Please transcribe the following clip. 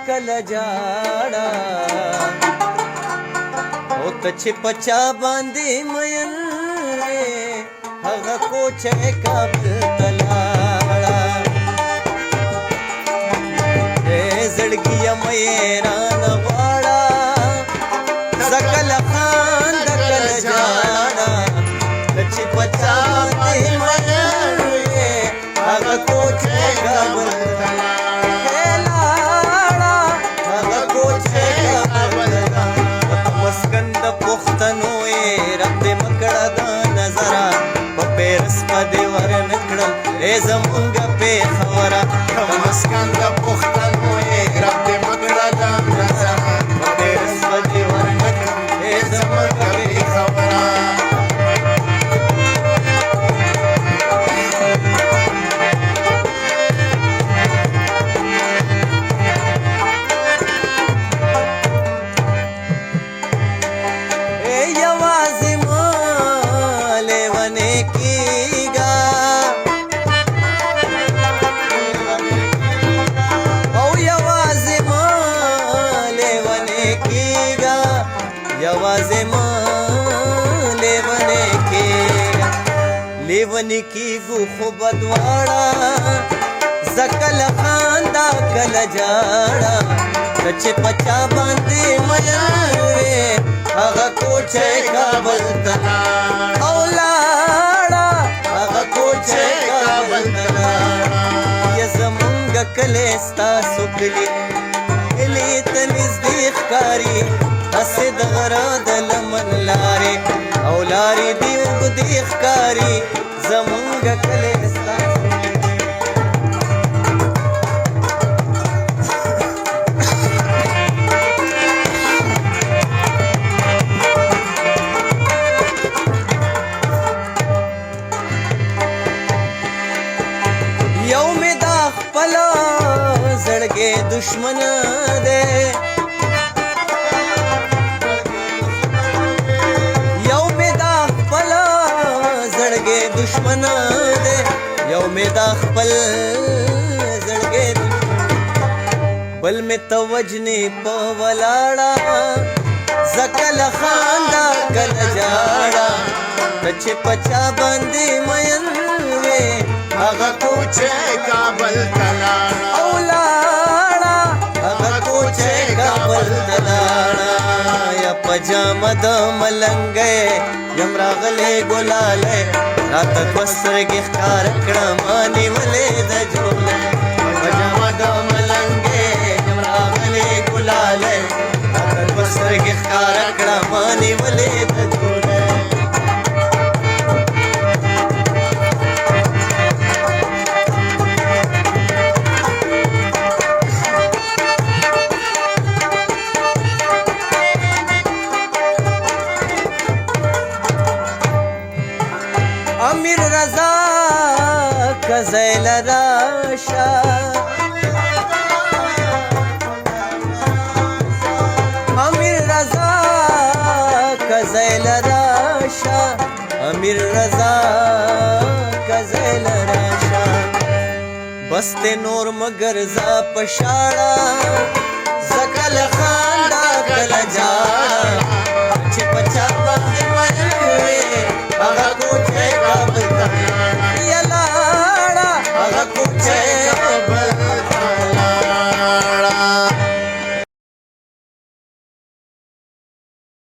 کل جاړه او ته چې پچا باندې مین هغه کوچه کابل تلاړه زړګیا مې ران غواړه زکل خان د کل جاړه چې پچا باندې مین هغه کوچه کابل پښتنو یې رب دې مکړه د نظره په پیرس په دې ور نکړل ای زمونږ پېښوره په مسکن د پښتنو یې رب دې مکړه د نظره په پیرس په دې ور نکړل ای زمونږ پېښوره یوازې ما لیونی کېږه لیونی کېږو خو بدواړه زکل خان دا کله جاړه ته چې پچا باندې مین وې هغه کوچه کابل ته او لاړه هغه کوچه کابل ته لاړه یا زمونږ کلی ستاسو کلي کلي ته نږدې ښکاري هسې د غره د لمن لارې او لارې دې اوږدې ښکاري زمونږ کلی ستاسو یو مې دا خپله زړګی دشمن دی دشمن دے یو میں دا خپل زړګی بل میں توجنی په ولاړه زکل خان دا کل جاړه ته چې پچا باندې مین وې هغه کوچه کابل ته لاړه او لاړه هغه کوچه کابل ته لاړه یا پجامه د ملنګې یم راغلی ګلالی راته دوه سترګې ښکار کړه ما نیولې د جوړه پجامه د ملنګې یم راغلی ګلالی راته دوه سترګې ښکار کړه ما نیولې د جوړه امیر رضا کزیل راشا امیر رضا کزیل راشا امیر رضا کزیل راشا بست نور مگر زا پشاړه زکل خان دا کل جاړه